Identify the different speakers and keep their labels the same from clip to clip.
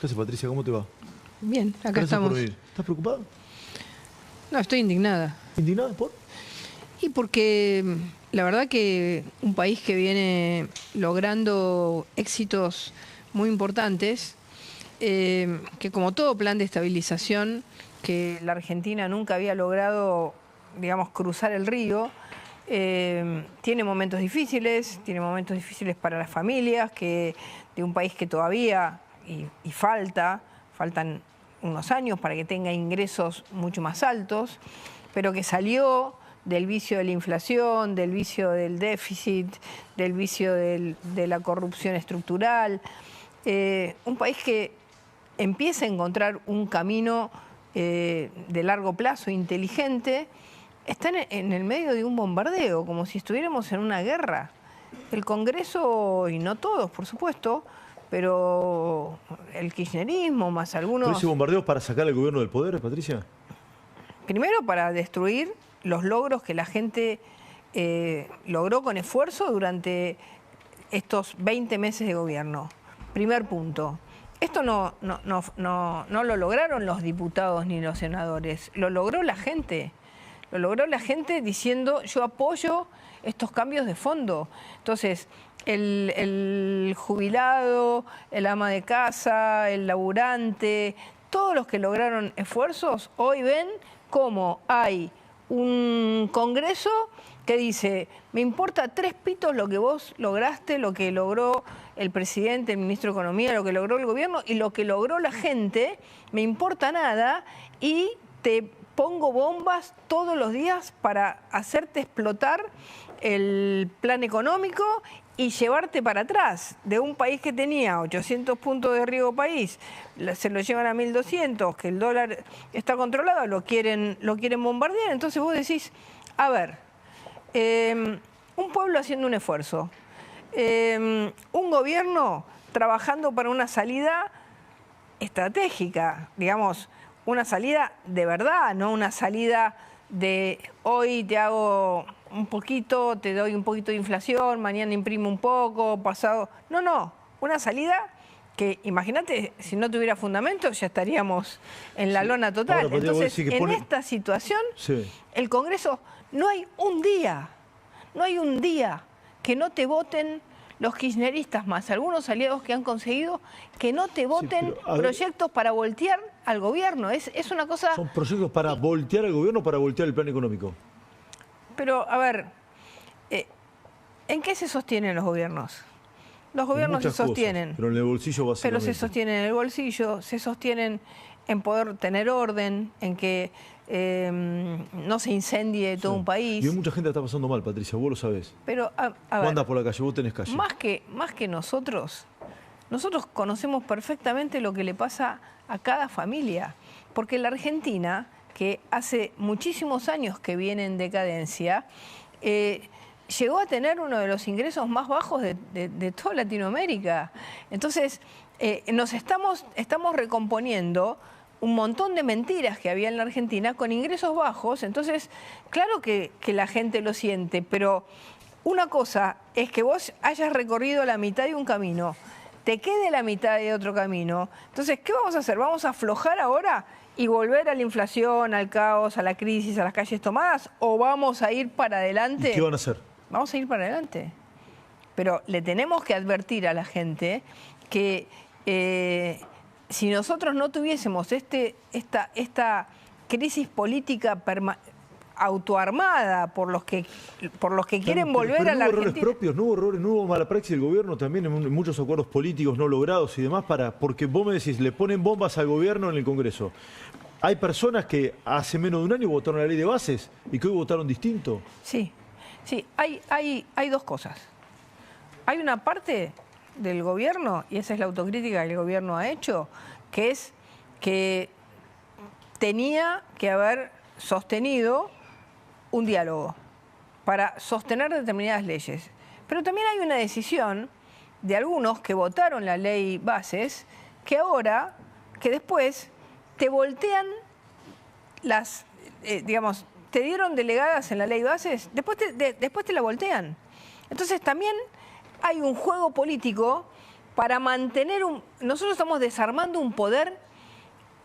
Speaker 1: ¿Qué hace, Patricia? ¿Cómo te va?
Speaker 2: Bien, acá
Speaker 1: Gracias
Speaker 2: estamos.
Speaker 1: por venir. ¿Estás preocupada?
Speaker 2: No, estoy indignada.
Speaker 1: ¿Indignada? ¿Por?
Speaker 2: Y porque la verdad que un país que viene logrando éxitos muy importantes, que como todo plan de estabilización, que la Argentina nunca había logrado, digamos, cruzar el río, tiene momentos difíciles para las familias, que de un país que todavía, y faltan unos años para que tenga ingresos mucho más altos, pero que salió del vicio de la inflación, del vicio del déficit, del vicio de la corrupción estructural. Un país que empieza a encontrar un camino de largo plazo inteligente, está en el medio de un bombardeo, como si estuviéramos en una guerra. El Congreso, y no todos, por supuesto, pero el kirchnerismo, más algunos...
Speaker 1: ¿Pero ese bombardeo es para sacar al gobierno del poder, Patricia?
Speaker 2: Primero, para destruir los logros que la gente logró con esfuerzo durante estos 20 meses de gobierno. Primer punto. Esto no lo lograron los diputados ni los senadores, lo logró la gente. Lo logró la gente diciendo: yo apoyo estos cambios de fondo. Entonces, el jubilado, el ama de casa, el laburante, todos los que lograron esfuerzos, hoy ven cómo hay un Congreso que dice: me importa tres pitos lo que vos lograste, lo que logró el presidente, el ministro de Economía, lo que logró el gobierno y lo que logró la gente, me importa nada y te pongo bombas todos los días para hacerte explotar el plan económico y llevarte para atrás. De un país que tenía 800 puntos de riesgo país, se lo llevan a 1200, que el dólar está controlado, lo quieren bombardear. Entonces vos decís, a ver, un pueblo haciendo un esfuerzo, un gobierno trabajando para una salida estratégica, digamos, una salida de verdad, no una salida de hoy te hago un poquito, te doy un poquito de inflación, mañana imprimo un poco, pasado... No, una salida que, imagínate, si no tuviera fundamento ya estaríamos en la lona total.
Speaker 1: Ahora,
Speaker 2: entonces, en esta situación, el Congreso, no hay un día que no te voten los kirchneristas más algunos aliados que han conseguido que no te voten proyectos para voltear al gobierno. Es una cosa...
Speaker 1: ¿Son proyectos para voltear al gobierno o para voltear el plan económico?
Speaker 2: Pero, a ver, ¿en qué se sostienen los gobiernos? Los gobiernos se sostienen...
Speaker 1: Cosas, pero en el bolsillo básicamente.
Speaker 2: Pero se sostienen en el bolsillo, se sostienen en poder tener orden, en que no se incendie todo un país.
Speaker 1: Y hay mucha gente que está pasando mal, Patricia, vos lo sabés.
Speaker 2: Pero, a ver,
Speaker 1: vos andás por la calle, vos tenés calle.
Speaker 2: Más que nosotros conocemos perfectamente lo que le pasa a cada familia. Porque la Argentina, que hace muchísimos años que viene en decadencia, llegó a tener uno de los ingresos más bajos de toda Latinoamérica. Entonces, nos estamos recomponiendo un montón de mentiras que había en la Argentina con ingresos bajos. Entonces, claro que la gente lo siente, pero una cosa es que vos hayas recorrido la mitad de un camino, te quede la mitad de otro camino. Entonces, ¿qué vamos a hacer? ¿Vamos a aflojar ahora y volver a la inflación, al caos, a la crisis, a las calles tomadas? ¿O vamos a ir para adelante?
Speaker 1: ¿Y qué van a hacer?
Speaker 2: Vamos a ir para adelante. Pero le tenemos que advertir a la gente que si nosotros no tuviésemos esta crisis política autoarmada por los que quieren volver a la Argentina.
Speaker 1: No hubo errores, no hubo mala praxis del gobierno también en muchos acuerdos políticos no logrados y demás, porque vos me decís, le ponen bombas al gobierno en el Congreso. Hay personas que hace menos de un año votaron la ley de bases y que hoy votaron distinto.
Speaker 2: Sí, hay dos cosas. Hay una parte del gobierno, y esa es la autocrítica que el gobierno ha hecho, que es que tenía que haber sostenido un diálogo para sostener determinadas leyes. Pero también hay una decisión de algunos que votaron la ley bases, que después te voltean digamos, te dieron delegadas en la ley bases, después te la voltean. Entonces también hay un juego político para mantener nosotros estamos desarmando un poder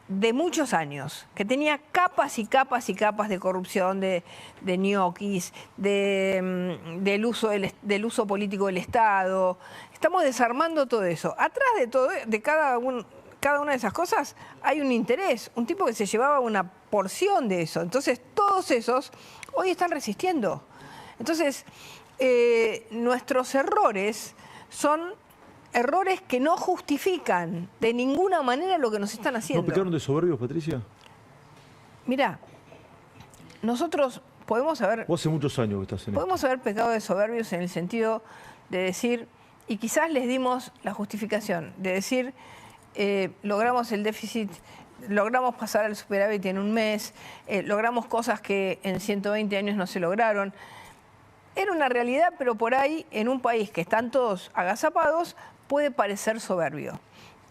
Speaker 2: de muchos años, que tenía capas y capas y capas de corrupción, de ñoquis, del uso político del Estado. Estamos desarmando todo eso. Atrás de cada una de esas cosas hay un interés, un tipo que se llevaba una porción de eso. Entonces, todos esos hoy están resistiendo. Entonces, nuestros errores son errores que no justifican de ninguna manera lo que nos están haciendo.
Speaker 1: ¿No pecaron de soberbios, Patricia?
Speaker 2: Mirá, nosotros podemos haber...
Speaker 1: Vos hace muchos años que estás en esto.
Speaker 2: Podemos haber pecado de soberbios en el sentido de decir, y quizás les dimos la justificación, de decir, logramos el déficit, logramos pasar al superávit en un mes, logramos cosas que en 120 años no se lograron. Era una realidad, pero por ahí, en un país que están todos agazapados, puede parecer soberbio.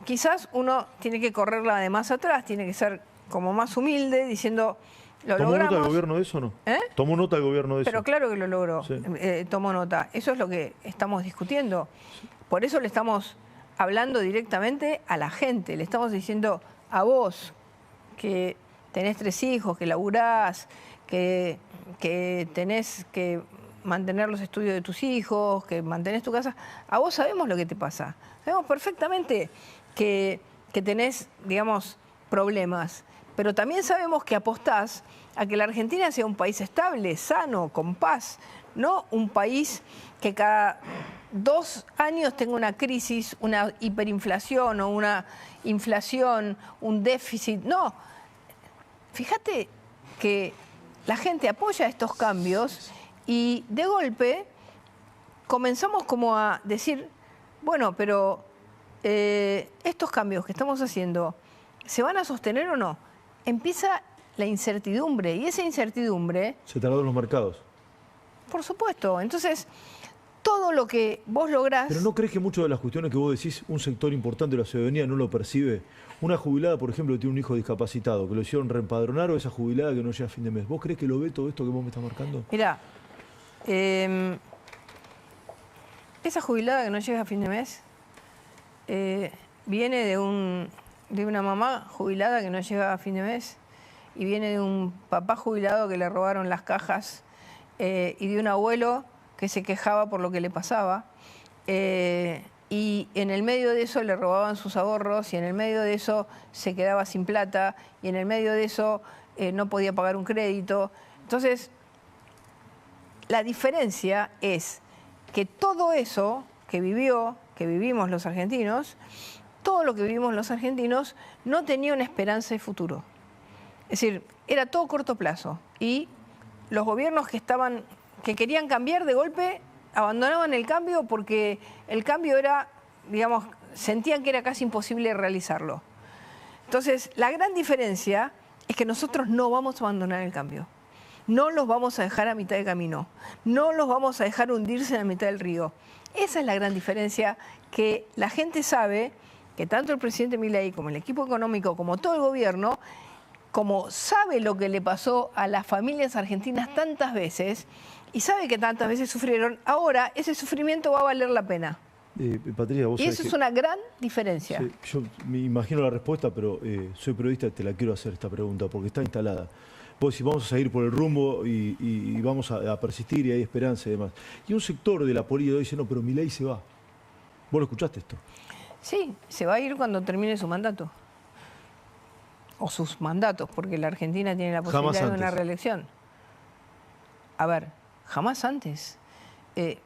Speaker 2: Quizás uno tiene que correrla de más atrás, tiene que ser como más humilde, diciendo, lo
Speaker 1: ¿Tomó
Speaker 2: logramos.
Speaker 1: nota el gobierno de eso o no? ¿Tomó nota el gobierno de eso?
Speaker 2: Pero claro que lo logró,
Speaker 1: Sí.
Speaker 2: tomó nota. Eso es lo que estamos discutiendo. Por eso le estamos hablando directamente a la gente. Le estamos diciendo a vos, que tenés 3 hijos, que laburás, que tenés que mantener los estudios de tus hijos, que mantenés tu casa. A vos sabemos lo que te pasa. Sabemos perfectamente que tenés, digamos, problemas. Pero también sabemos que apostás a que la Argentina sea un país estable, sano, con paz. No un país que cada 2 años tenga una crisis, una hiperinflación o una inflación, un déficit. No. Fíjate que la gente apoya estos cambios y de golpe comenzamos como a decir, bueno, pero estos cambios que estamos haciendo, ¿se van a sostener o no? Empieza la incertidumbre y esa incertidumbre...
Speaker 1: Se tardó en los mercados.
Speaker 2: Por supuesto. Entonces, todo lo que vos lográs...
Speaker 1: ¿Pero no crees que muchas de las cuestiones que vos decís, un sector importante de la ciudadanía no lo percibe? Una jubilada, por ejemplo, que tiene un hijo discapacitado, que lo hicieron reempadronar, o esa jubilada que no llega a fin de mes. ¿Vos crees que lo ve todo esto que vos me estás marcando?
Speaker 2: Mirá, esa jubilada que no llega a fin de mes viene de una mamá jubilada que no llega a fin de mes y viene de un papá jubilado que le robaron las cajas y de un abuelo que se quejaba por lo que le pasaba y en el medio de eso le robaban sus ahorros y en el medio de eso se quedaba sin plata y en el medio de eso no podía pagar un crédito. Entonces, la diferencia es que todo eso que vivimos los argentinos, todo lo que vivimos los argentinos no tenía una esperanza de futuro. Es decir, era todo corto plazo y los gobiernos que querían cambiar de golpe abandonaban el cambio porque el cambio era, digamos, sentían que era casi imposible realizarlo. Entonces, la gran diferencia es que nosotros no vamos a abandonar el cambio. No los vamos a dejar a mitad de camino. No los vamos a dejar hundirse en la mitad del río. Esa es la gran diferencia, que la gente sabe que tanto el presidente Milei como el equipo económico, como todo el gobierno, como sabe lo que le pasó a las familias argentinas tantas veces y sabe que tantas veces sufrieron, ahora ese sufrimiento va a valer la pena.
Speaker 1: Patricia, vos
Speaker 2: Y eso es una gran diferencia.
Speaker 1: Sí, yo me imagino la respuesta, pero soy periodista y te la quiero hacer esta pregunta porque está instalada. Vos decís, vamos a seguir por el rumbo y vamos a persistir y hay esperanza y demás. Y un sector de la política dice, no, pero Milei se va. ¿Vos lo escuchaste esto?
Speaker 2: Sí, se va a ir cuando termine su mandato. O sus mandatos, porque la Argentina tiene la posibilidad de una reelección. A ver, jamás antes.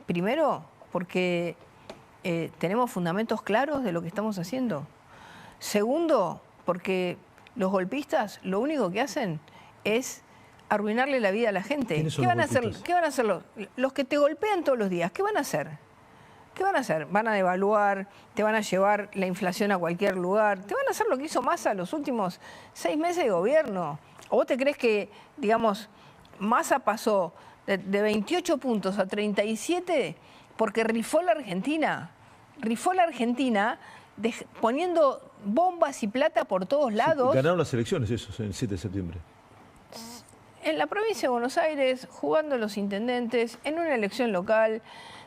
Speaker 2: Primero, porque tenemos fundamentos claros de lo que estamos haciendo. Segundo, porque los golpistas lo único que hacen es arruinarle la vida a la gente. ¿Qué van a hacer? ¿Qué van a hacer los que te golpean todos los días? ¿Qué van a hacer? ¿Qué van a hacer? Van a devaluar, te van a llevar la inflación a cualquier lugar, te van a hacer lo que hizo Massa los últimos 6 meses de gobierno. ¿O vos te crees que, digamos, Massa pasó de 28 puntos a 37 porque rifó la Argentina? Rifó la Argentina poniendo bombas y plata por todos lados.
Speaker 1: Sí, ganaron las elecciones esos el 7 de septiembre.
Speaker 2: En la provincia de Buenos Aires, jugando los intendentes, en una elección local,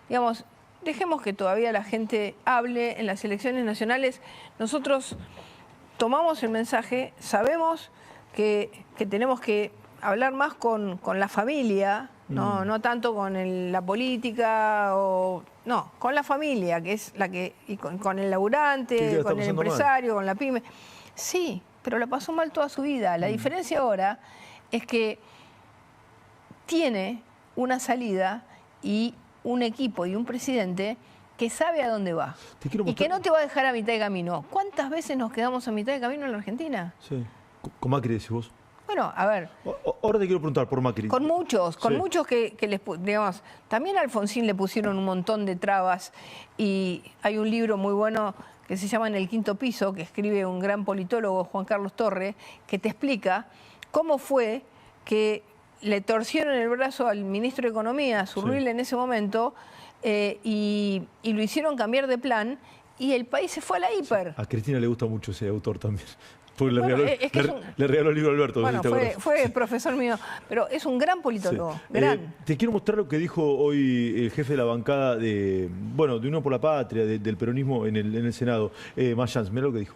Speaker 2: digamos, dejemos que todavía la gente hable en las elecciones nacionales. Nosotros tomamos el mensaje, sabemos que tenemos que hablar más con la familia, no tanto con la política, no, con la familia, que es la que, y con el laburante, con el empresario, con la pyme. Sí, pero la pasó mal toda su vida. La diferencia ahora es que tiene una salida y un equipo y un presidente que sabe a dónde va y que no te va a dejar a mitad de camino. ¿Cuántas veces nos quedamos a mitad de camino en la Argentina?
Speaker 1: Sí. ¿Con Macri decís vos?
Speaker 2: Bueno, a ver.
Speaker 1: Ahora te quiero preguntar por Macri.
Speaker 2: Con muchos que les, digamos, también a Alfonsín le pusieron un montón de trabas y hay un libro muy bueno que se llama En el quinto piso, que escribe un gran politólogo, Juan Carlos Torre, que te explica cómo fue que le torcieron el brazo al ministro de Economía, a Zurril en ese momento, y lo hicieron cambiar de plan y el país se fue a la hiper.
Speaker 1: A Cristina le gusta mucho ese autor también. Porque le regaló el libro a Alberto.
Speaker 2: Bueno, fue profesor mío, pero es un gran politólogo.
Speaker 1: Sí.
Speaker 2: Gran.
Speaker 1: Te quiero mostrar lo que dijo hoy el jefe de la bancada de Unión por la Patria, del peronismo en el Senado, Mayans. Mira lo que dijo.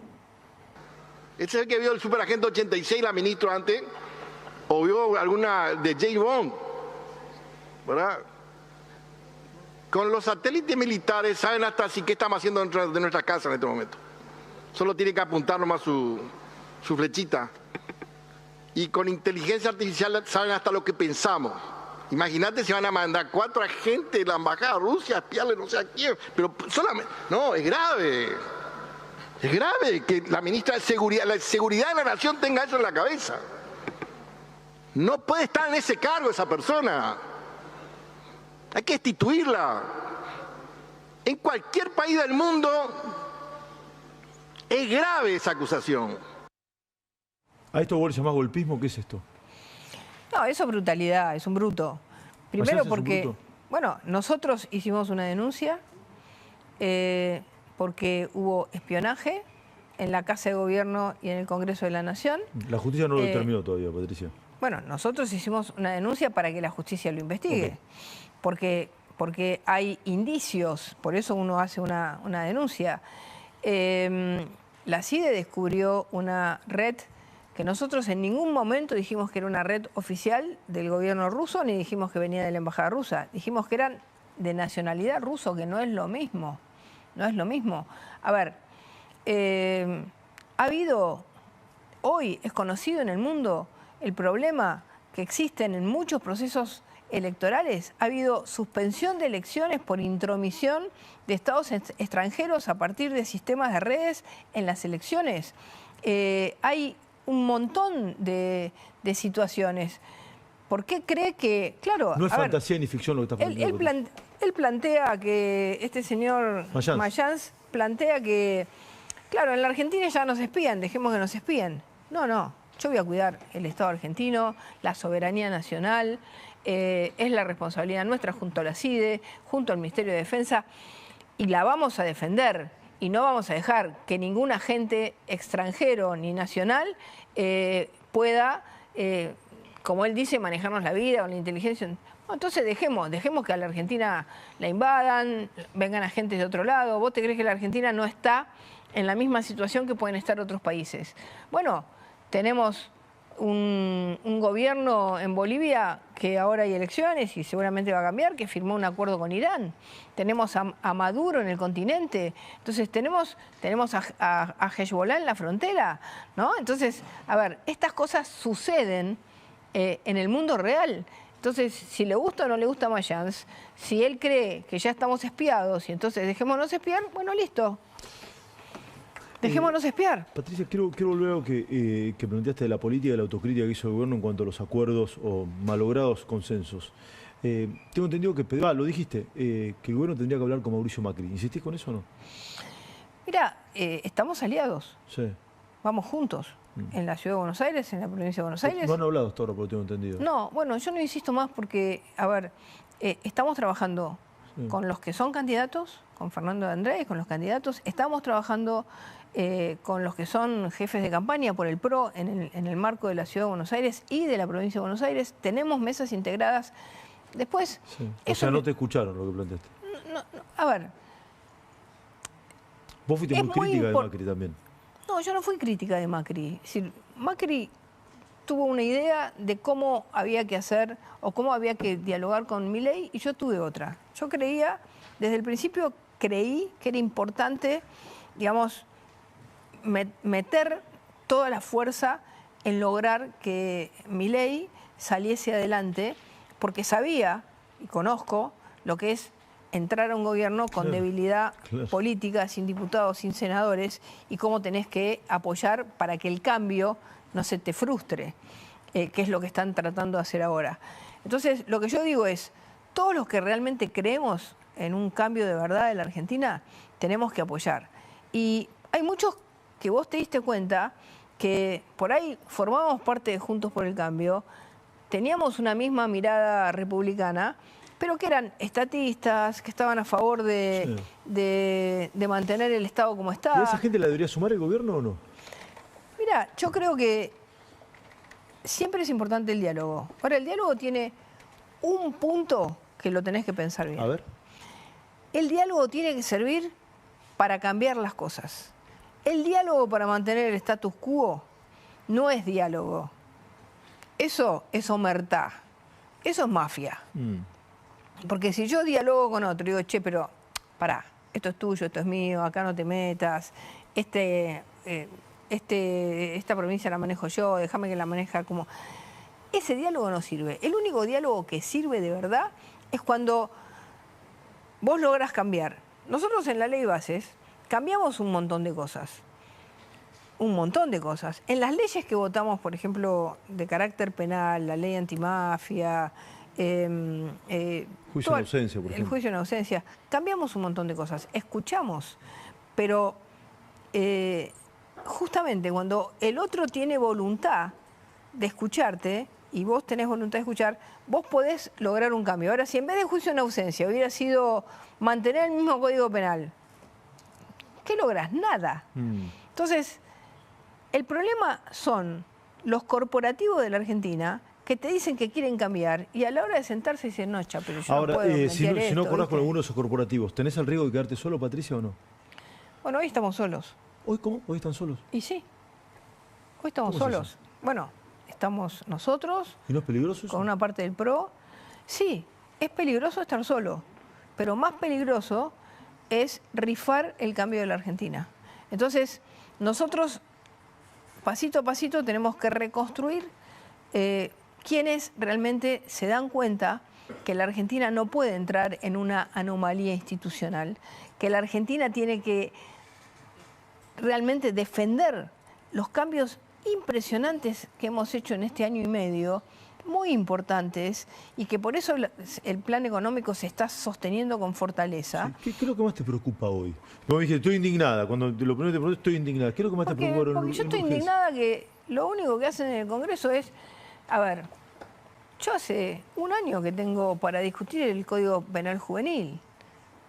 Speaker 3: ¿Ese es el que vio el Superagente 86, la ministra antes? ¿O vio alguna de James Bond? ¿Verdad? Con los satélites militares saben hasta si qué estamos haciendo dentro de nuestra casa en este momento. Solo tiene que apuntar nomás su flechita. Y con inteligencia artificial saben hasta lo que pensamos. Imagínate si van a mandar 4 agentes de la embajada de Rusia a espiarle no sé a quién. Pero solamente... No, es grave. Es grave que la ministra de Seguridad, la seguridad de la nación tenga eso en la cabeza. No puede estar en ese cargo esa persona. Hay que destituirla. En cualquier país del mundo es grave esa acusación.
Speaker 1: ¿A esto vos le llamás golpismo? ¿Qué es esto?
Speaker 2: No, eso es brutalidad, es un bruto. Primero porque, bueno, nosotros hicimos una denuncia porque hubo espionaje en la Casa de Gobierno y en el Congreso de la Nación.
Speaker 1: La justicia no lo determinó todavía, Patricia.
Speaker 2: Bueno, nosotros hicimos una denuncia para que la justicia lo investigue, porque hay indicios, por eso uno hace una denuncia. La CIDE descubrió una red que nosotros en ningún momento dijimos que era una red oficial del gobierno ruso, ni dijimos que venía de la embajada rusa. Dijimos que eran de nacionalidad ruso, que no es lo mismo. No es lo mismo. A ver, ha habido, hoy es conocido en el mundo el problema que existen en muchos procesos electorales. Ha habido suspensión de elecciones por intromisión de estados extranjeros a partir de sistemas de redes en las elecciones. Hay un montón de situaciones. ¿Por qué cree que...? Claro,
Speaker 1: no es fantasía ni ficción lo que está planteando.
Speaker 2: Él plantea que, este señor Mayans plantea que, claro, en la Argentina ya nos espían, dejemos que nos espíen. No, no, yo voy a cuidar el Estado argentino, la soberanía nacional, es la responsabilidad nuestra junto a la CIDE, junto al Ministerio de Defensa, y la vamos a defender. Y no vamos a dejar que ningún agente extranjero ni nacional pueda, como él dice, manejarnos la vida o la inteligencia. No, entonces dejemos que a la Argentina la invadan, vengan agentes de otro lado. ¿Vos te crees que la Argentina no está en la misma situación que pueden estar otros países? Bueno, tenemos un gobierno en Bolivia que ahora hay elecciones y seguramente va a cambiar, que firmó un acuerdo con Irán. Tenemos a Maduro en el continente. Entonces tenemos a Hezbollah en la frontera, ¿no? Entonces, a ver, estas cosas suceden en el mundo real. Entonces, si le gusta o no le gusta a Mayans, si él cree que ya estamos espiados y entonces dejémonos espiar, bueno, listo. Dejémonos espiar.
Speaker 1: Patricia, quiero volver a lo que planteaste de la política y de la autocrítica que hizo el gobierno en cuanto a los acuerdos o malogrados consensos. Tengo entendido que, lo dijiste, que el gobierno tendría que hablar con Mauricio Macri. ¿Insistís con eso o no?
Speaker 2: Mira, estamos aliados.
Speaker 1: Sí.
Speaker 2: Vamos juntos. En la Ciudad de Buenos Aires, en la provincia de Buenos Aires.
Speaker 1: No han hablado hasta ahora, por lo que tengo entendido.
Speaker 2: No, bueno, yo no insisto más porque, a ver, estamos trabajando con los que son candidatos, con Fernando de Andrés, con los candidatos. Estamos trabajando con los que son jefes de campaña por el PRO en el marco de la Ciudad de Buenos Aires y de la provincia de Buenos Aires. Tenemos mesas integradas. Después...
Speaker 1: Sí. O sea, no te escucharon lo que planteaste.
Speaker 2: a ver.
Speaker 1: Vos fuiste
Speaker 2: Es
Speaker 1: muy
Speaker 2: muy
Speaker 1: crítica de
Speaker 2: impor-
Speaker 1: Macri también.
Speaker 2: No, yo no fui crítica de Macri. Es decir, Macri tuvo una idea de cómo había que hacer o cómo había que dialogar con Milei y yo tuve otra. Yo creía, desde el principio creí que era importante, digamos, meter toda la fuerza en lograr que Milei saliese adelante, porque sabía y conozco lo que es entrar a un gobierno con
Speaker 1: Claro,
Speaker 2: debilidad
Speaker 1: claro.
Speaker 2: política, sin diputados, sin senadores, y cómo tenés que apoyar para que el cambio no se te frustre, que es lo que están tratando de hacer ahora. Entonces, lo que yo digo es, todos los que realmente creemos en un cambio de verdad en la Argentina, tenemos que apoyar. Y hay muchos que vos te diste cuenta que por ahí formábamos parte de Juntos por el Cambio, teníamos una misma mirada republicana, pero que eran estatistas, que estaban a favor de mantener el Estado como está.
Speaker 1: ¿Y a esa gente la debería sumar el gobierno o no?
Speaker 2: Mira, yo creo que siempre es importante el diálogo. Ahora, el diálogo tiene un punto que lo tenés que pensar bien.
Speaker 1: A ver.
Speaker 2: El diálogo tiene que servir para cambiar las cosas. El diálogo para mantener el status quo no es diálogo. Eso es omertá. Eso es mafia. Porque si yo dialogo con otro y digo, che, pero pará, esto es tuyo, esto es mío, acá no te metas, esta provincia la manejo yo, déjame que la maneja como... Ese diálogo no sirve. El único diálogo que sirve de verdad es cuando vos lográs cambiar. Nosotros en la ley bases cambiamos un montón de cosas. Un montón de cosas. En las leyes que votamos, por ejemplo, de carácter penal, la ley antimafia...
Speaker 1: Juicio en ausencia, por
Speaker 2: el
Speaker 1: ejemplo.
Speaker 2: juicio en ausencia. Cambiamos un montón de cosas, escuchamos, pero justamente cuando el otro tiene voluntad de escucharte y vos tenés voluntad de escuchar, vos podés lograr un cambio. Ahora, si en vez de juicio en ausencia hubiera sido mantener el mismo Código Penal, ¿qué lográs? Nada. Entonces, el problema son los corporativos de la Argentina que te dicen que quieren cambiar y a la hora de sentarse dicen, no, cha, pero yo
Speaker 1: Ahora,
Speaker 2: no puedo
Speaker 1: si no
Speaker 2: esto,
Speaker 1: acordás con
Speaker 2: ¿viste?
Speaker 1: alguno de esos corporativos, ¿tenés el riesgo de quedarte solo, Patricia, o no?
Speaker 2: Bueno, hoy estamos solos.
Speaker 1: ¿Hoy cómo? ¿Hoy están solos?
Speaker 2: Y sí, hoy estamos
Speaker 1: ¿Cómo es
Speaker 2: solos. Bueno, estamos nosotros
Speaker 1: ¿Y no es peligroso eso?
Speaker 2: con una parte del PRO. Sí, es peligroso estar solo, pero más peligroso es rifar el cambio de la Argentina. Entonces, nosotros, pasito a pasito, tenemos que reconstruir quienes realmente se dan cuenta que la Argentina no puede entrar en una anomalía institucional, que la Argentina tiene que realmente defender los cambios impresionantes que hemos hecho en este año y medio, muy importantes, y que por eso el plan económico se está sosteniendo con fortaleza.
Speaker 1: Sí, ¿qué es lo que más te preocupa hoy? Vos me dijiste, estoy indignada. Cuando te lo primero te pregunté, estoy indignada. ¿Qué es lo que más te preocupa?
Speaker 2: Porque yo estoy indignada que lo único que hacen en el Congreso es, a ver, yo hace un año que tengo para discutir el Código Penal Juvenil.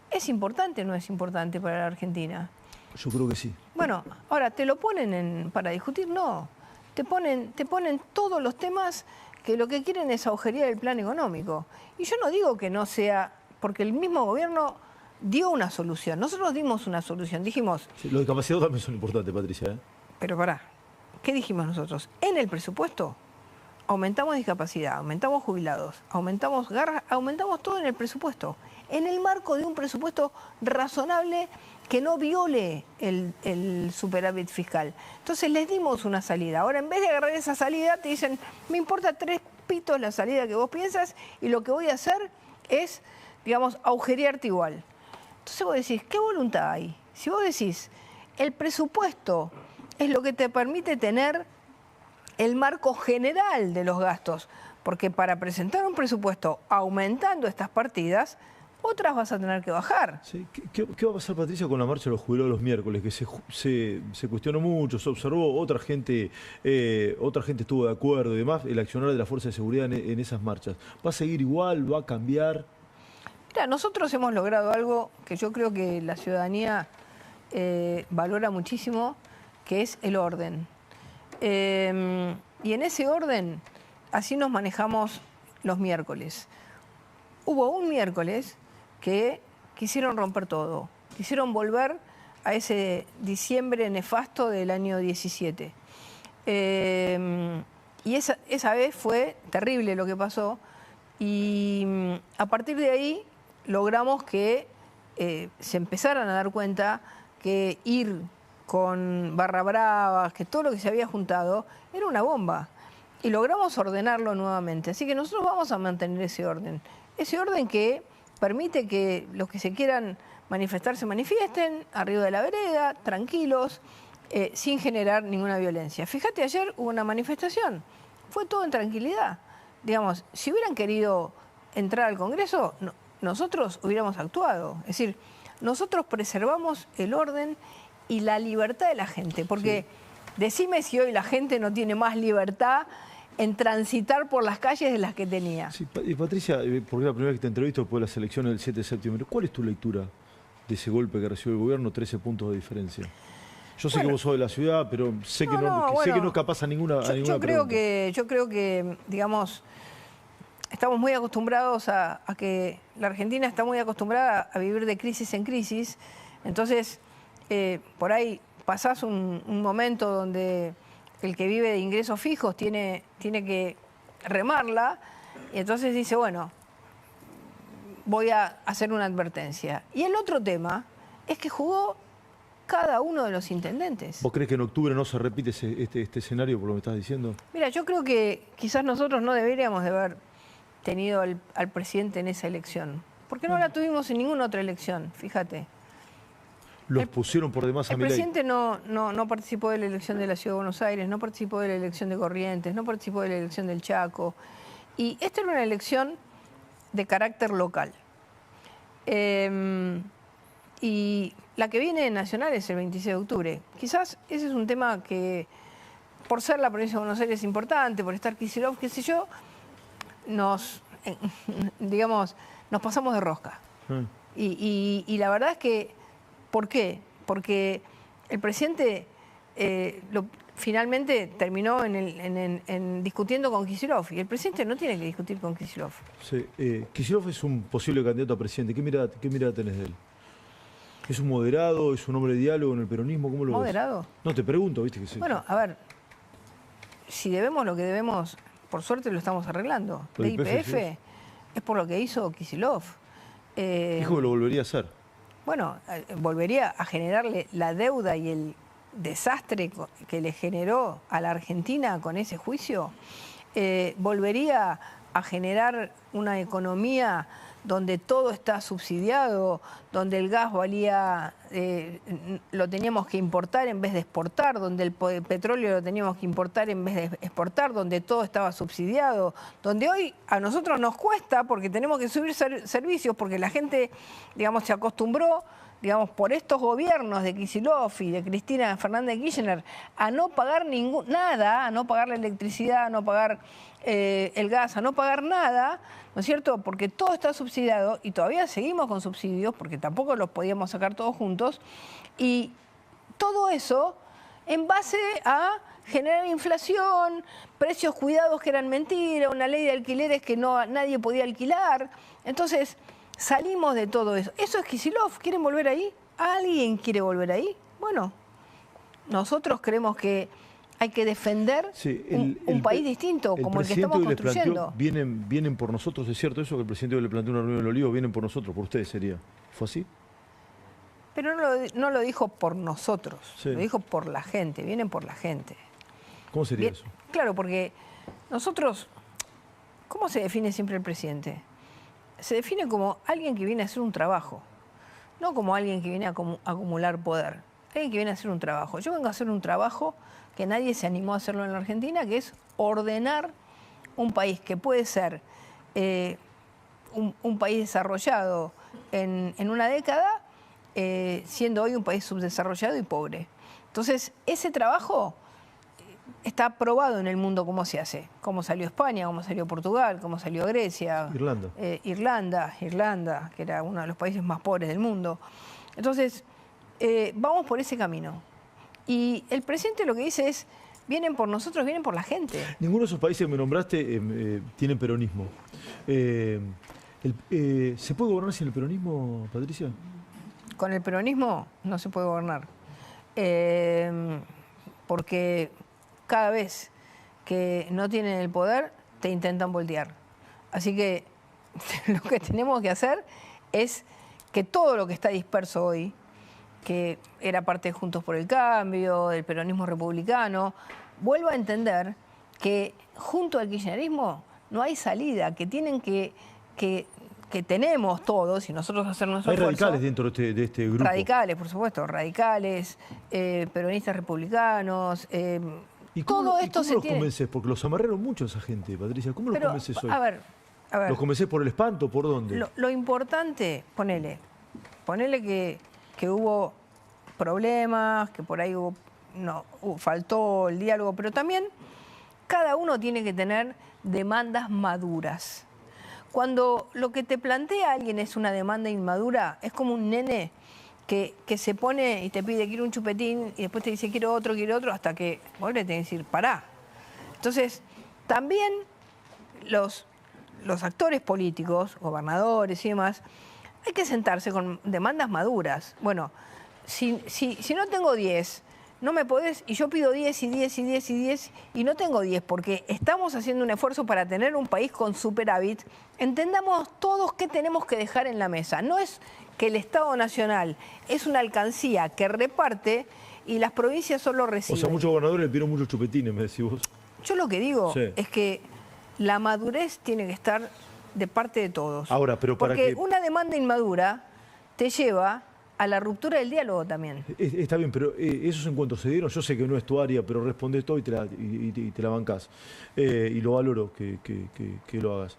Speaker 2: ¿Es importante o no es importante para la Argentina?
Speaker 1: Yo creo que sí.
Speaker 2: Bueno, ahora, ¿te lo ponen para discutir? No. Te ponen todos los temas que lo que quieren es agujerear el plan económico. Y yo no digo que no sea, porque el mismo gobierno dio una solución. Nosotros dimos una solución. Dijimos,
Speaker 1: Sí, los discapacitados también son importantes, Patricia.
Speaker 2: pero pará, ¿qué dijimos nosotros? En el presupuesto aumentamos discapacidad, aumentamos jubilados, aumentamos garras, aumentamos todo en el presupuesto. En el marco de un presupuesto razonable que no viole el superávit fiscal. Entonces les dimos una salida. Ahora, en vez de agarrar esa salida, te dicen, me importa 3 pitos la salida que vos piensas y lo que voy a hacer es, digamos, agujerearte igual. Entonces vos decís, ¿qué voluntad hay? Si vos decís, el presupuesto es lo que te permite tener el marco general de los gastos, porque para presentar un presupuesto aumentando estas partidas, otras vas a tener que bajar.
Speaker 1: Sí. ¿Qué va a pasar, Patricia, con la marcha de los jubilados los miércoles? Que se cuestionó mucho, se observó, otra gente estuvo de acuerdo y demás, el accionar de la Fuerza de Seguridad en esas marchas. ¿Va a seguir igual? ¿Va a cambiar?
Speaker 2: Mira, nosotros hemos logrado algo que yo creo que la ciudadanía valora muchísimo, que es el orden. Y en ese orden, así nos manejamos los miércoles. Hubo un miércoles que quisieron romper todo. Quisieron volver a ese diciembre nefasto del año 17. Y esa vez fue terrible lo que pasó. Y a partir de ahí logramos que se empezaran a dar cuenta que ir con barra bravas, que todo lo que se había juntado era una bomba. Y logramos ordenarlo nuevamente. Así que nosotros vamos a mantener ese orden. Ese orden que permite que los que se quieran manifestar se manifiesten arriba de la vereda, tranquilos, sin generar ninguna violencia. Fíjate, ayer hubo una manifestación. Fue todo en tranquilidad. Digamos, si hubieran querido entrar al Congreso, nosotros hubiéramos actuado. Es decir, nosotros preservamos el orden y la libertad de la gente. Porque decime si hoy la gente no tiene más libertad en transitar por las calles de las que tenía.
Speaker 1: Sí, y Patricia, porque es la primera vez que te entrevisto después de las elecciones del 7 de septiembre, ¿cuál es tu lectura de ese golpe que recibió el gobierno, 13 puntos de diferencia? Yo sé que vos sos de la ciudad, pero sé que sé que no escapás a ninguna
Speaker 2: yo creo que, digamos, estamos muy acostumbrados a que la Argentina está muy acostumbrada a vivir de crisis en crisis. Entonces, por ahí pasás un momento donde el que vive de ingresos fijos tiene que remarla, y entonces dice, bueno, voy a hacer una advertencia. Y el otro tema es que jugó cada uno de los intendentes.
Speaker 1: ¿Vos crees que en octubre no se repite este escenario por lo que estás diciendo?
Speaker 2: Mira, yo creo que quizás nosotros no deberíamos de haber tenido al presidente en esa elección, porque no la tuvimos en ninguna otra elección, fíjate.
Speaker 1: Los pusieron por demás a Milei.
Speaker 2: El presidente no participó de la elección de la Ciudad de Buenos Aires, no participó de la elección de Corrientes, no participó de la elección del Chaco. Y esta era una elección de carácter local. Y la que viene nacional es el 26 de octubre. Quizás ese es un tema que, por ser la provincia de Buenos Aires es importante, por estar Kicillof, qué sé yo, digamos, nos pasamos de rosca. Y la verdad es que, ¿por qué? Porque el presidente finalmente terminó en discutiendo con Kicillof, y el presidente no tiene que discutir con Kicillof.
Speaker 1: Sí, Kicillof es un posible candidato a presidente. ¿Qué mirada tenés de él? ¿Es un moderado? ¿Es un hombre de diálogo en el peronismo? ¿Cómo lo ves?
Speaker 2: ¿Moderado?
Speaker 1: No, te pregunto, viste que sí.
Speaker 2: Bueno, a ver, si debemos lo que debemos, por suerte lo estamos arreglando.
Speaker 1: ¿Lo
Speaker 2: De
Speaker 1: del
Speaker 2: YPF es por lo que hizo Kicillof.
Speaker 1: Dijo que lo volvería a hacer.
Speaker 2: Bueno, volvería a generarle la deuda y el desastre que le generó a la Argentina con ese juicio. Volvería a generar una economía donde todo está subsidiado, donde el gas valía, lo teníamos que importar en vez de exportar, donde el petróleo lo teníamos que importar en vez de exportar, donde todo estaba subsidiado, donde hoy a nosotros nos cuesta porque tenemos que subir servicios, porque la gente, digamos, se acostumbró, digamos, por estos gobiernos de Kicillof y de Cristina Fernández de Kirchner, a no pagar nada, a no pagar la electricidad, a no pagar el gas, a no pagar nada, ¿no es cierto? Porque todo está subsidiado y todavía seguimos con subsidios porque tampoco los podíamos sacar todos juntos. Y todo eso en base a generar inflación, precios cuidados que eran mentira, una ley de alquileres que nadie podía alquilar. Entonces salimos de todo eso. ¿Eso es Kicillof? ¿Quieren volver ahí? ¿Alguien quiere volver ahí? Bueno, nosotros creemos que hay que defender un país distinto, como el que estamos construyendo.
Speaker 1: Vienen por nosotros, ¿es cierto eso? Que el presidente le planteó una reunión en el Olivo, vienen por nosotros, por ustedes sería. ¿Fue así?
Speaker 2: Pero no lo dijo por nosotros, lo dijo por la gente, vienen por la gente.
Speaker 1: ¿Cómo sería eso?
Speaker 2: Claro, porque nosotros, ¿cómo se define siempre el presidente? Se define como alguien que viene a hacer un trabajo, no como alguien que viene a acumular poder. Alguien que viene a hacer un trabajo. Yo vengo a hacer un trabajo que nadie se animó a hacerlo en la Argentina, que es ordenar un país que puede ser un país desarrollado en una década, siendo hoy un país subdesarrollado y pobre. Entonces, ese trabajo está probado en el mundo cómo se hace, cómo salió España, cómo salió Portugal, cómo salió Grecia, Irlanda, que era uno de los países más pobres del mundo. Entonces, vamos por ese camino. Y el presidente lo que dice es, vienen por nosotros, vienen por la gente.
Speaker 1: Ninguno de esos países que me nombraste tienen peronismo. ¿Se puede gobernar sin el peronismo, Patricia?
Speaker 2: Con el peronismo no se puede gobernar. Porque cada vez que no tienen el poder, te intentan voltear. Así que lo que tenemos que hacer es que todo lo que está disperso hoy, que era parte de Juntos por el Cambio, del peronismo republicano, vuelva a entender que junto al kirchnerismo no hay salida, que tienen que tenemos todos, y nosotros hacer nuestro esfuerzo.
Speaker 1: Hay radicales dentro de este grupo.
Speaker 2: Radicales, por supuesto, radicales, peronistas republicanos.
Speaker 1: ¿Y cómo,
Speaker 2: todo esto
Speaker 1: los convences? Porque los amarraron mucho a esa gente, Patricia. ¿Cómo los convences hoy?
Speaker 2: A ver.
Speaker 1: ¿Los convences por el espanto? ¿Por dónde?
Speaker 2: Lo importante, ponele que hubo problemas, que por ahí faltó el diálogo, pero también cada uno tiene que tener demandas maduras. Cuando lo que te plantea alguien es una demanda inmadura, es como un nene que se pone y te pide quiero un chupetín y después te dice quiero otro, hasta que vos le tenés que decir pará. Entonces, también los actores políticos, gobernadores y demás, hay que sentarse con demandas maduras. Bueno, si no tengo 10, no me podés, y yo pido 10 y 10 y 10 y 10, y no tengo 10, porque estamos haciendo un esfuerzo para tener un país con superávit, entendamos todos qué tenemos que dejar en la mesa. No es que el Estado Nacional es una alcancía que reparte y las provincias solo reciben.
Speaker 1: O sea, muchos gobernadores le pidieron muchos chupetines, me decís vos.
Speaker 2: Yo lo que digo es que la madurez tiene que estar de parte de todos.
Speaker 1: Ahora, pero
Speaker 2: porque una demanda inmadura te lleva a la ruptura del diálogo también.
Speaker 1: Está bien, pero esos encuentros se dieron. Yo sé que no es tu área, pero respondés todo y te la bancás. Y lo valoro que lo hagas.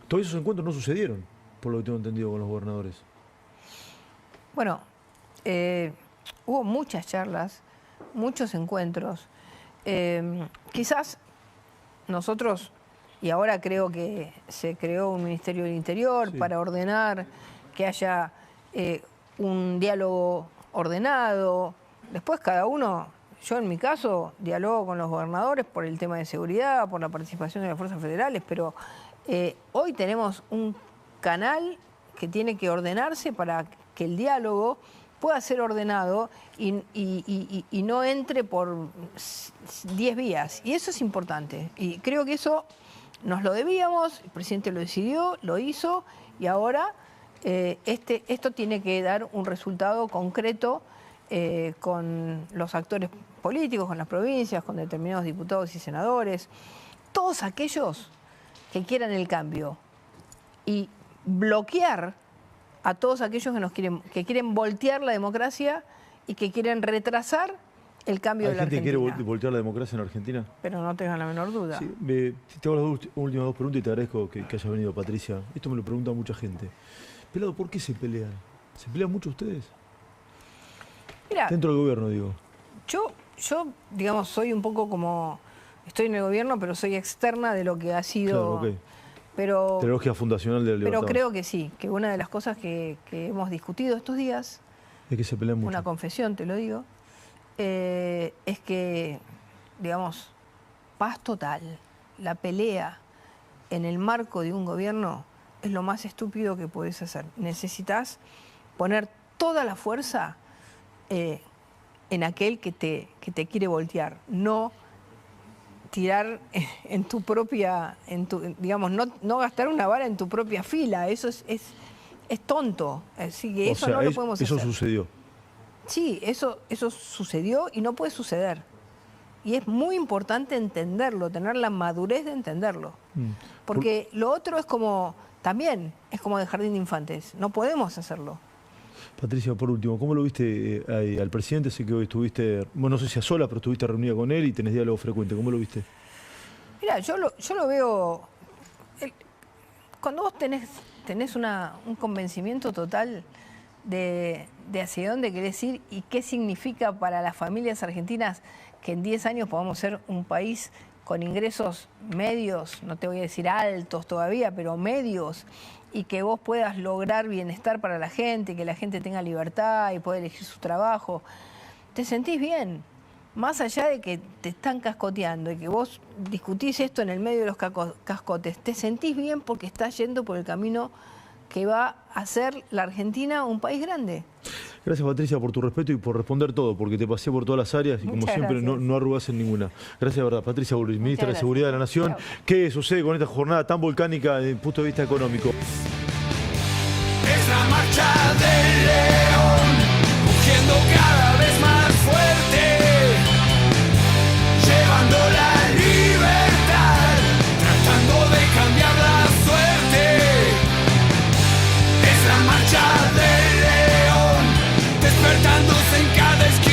Speaker 1: Todos esos encuentros no sucedieron, por lo que tengo entendido con los gobernadores.
Speaker 2: Bueno, hubo muchas charlas, muchos encuentros. Quizás nosotros, y ahora creo que se creó un Ministerio del Interior para ordenar que haya un diálogo ordenado. Después cada uno, yo en mi caso, dialogo con los gobernadores por el tema de seguridad, por la participación de las fuerzas federales, pero hoy tenemos un canal que tiene que ordenarse para que el diálogo pueda ser ordenado y no entre por 10 vías. Y eso es importante. Y creo que eso nos lo debíamos, el presidente lo decidió, lo hizo, y ahora esto tiene que dar un resultado concreto con los actores políticos, con las provincias, con determinados diputados y senadores, todos aquellos que quieran el cambio, y bloquear a todos aquellos que quieren voltear la democracia y que quieren retrasar el cambio de la Argentina.
Speaker 1: ¿Hay gente que quiere voltear la democracia en Argentina?
Speaker 2: Pero no tengan la menor duda.
Speaker 1: Sí, te hago las últimas dos preguntas y te agradezco que hayas venido, Patricia. Esto me lo pregunta mucha gente. Pelado, ¿por qué se pelean? ¿Se pelean mucho ustedes?
Speaker 2: Mira,
Speaker 1: dentro del gobierno, digo.
Speaker 2: Yo, digamos, soy un poco como... Estoy en el gobierno, pero soy externa de lo que ha sido...
Speaker 1: Claro,
Speaker 2: pero,
Speaker 1: teología fundacional de la libertad.
Speaker 2: Pero creo que sí, que una de las cosas que hemos discutido estos días...
Speaker 1: Es que se pelean mucho.
Speaker 2: Una confesión, te lo digo. Es que, digamos, paz total, la pelea en el marco de un gobierno es lo más estúpido que podés hacer. Necesitas poner toda la fuerza en aquel que te quiere voltear, no tirar en tu propia, digamos, no gastar una bala en tu propia fila. Eso es tonto. Así que eso no lo podemos hacer.
Speaker 1: Eso sucedió.
Speaker 2: Sí, eso sucedió y no puede suceder. Y es muy importante entenderlo, tener la madurez de entenderlo. Porque lo otro es como, también, es como de jardín de infantes. No podemos hacerlo.
Speaker 1: Patricia, por último, ¿cómo lo viste al presidente? Sé que hoy estuviste, bueno, no sé si a sola, pero estuviste reunida con él y tenés diálogo frecuente. ¿Cómo lo viste?
Speaker 2: Mira, yo lo veo... Cuando vos tenés un convencimiento total de hacia dónde querés ir y qué significa para las familias argentinas que en 10 años podamos ser un país con ingresos medios, no te voy a decir altos todavía, pero medios, y que vos puedas lograr bienestar para la gente, que la gente tenga libertad y pueda elegir su trabajo, te sentís bien. más allá de que te están cascoteando y que vos discutís esto en el medio de los cascotes, te sentís bien porque estás yendo por el camino que va a hacer la Argentina un país grande.
Speaker 1: Gracias, Patricia, por tu respeto y por responder todo, porque te pasé por todas las áreas y como
Speaker 2: Muchas
Speaker 1: siempre
Speaker 2: gracias.
Speaker 1: no arrugás en ninguna. Gracias, de verdad. Patricia Bullrich, ministra de
Speaker 2: gracias.
Speaker 1: Seguridad de la Nación.
Speaker 2: Chao.
Speaker 1: ¿Qué sucede con esta jornada tan volcánica desde el punto de vista económico?
Speaker 4: Es la marcha del león, rugiendo cada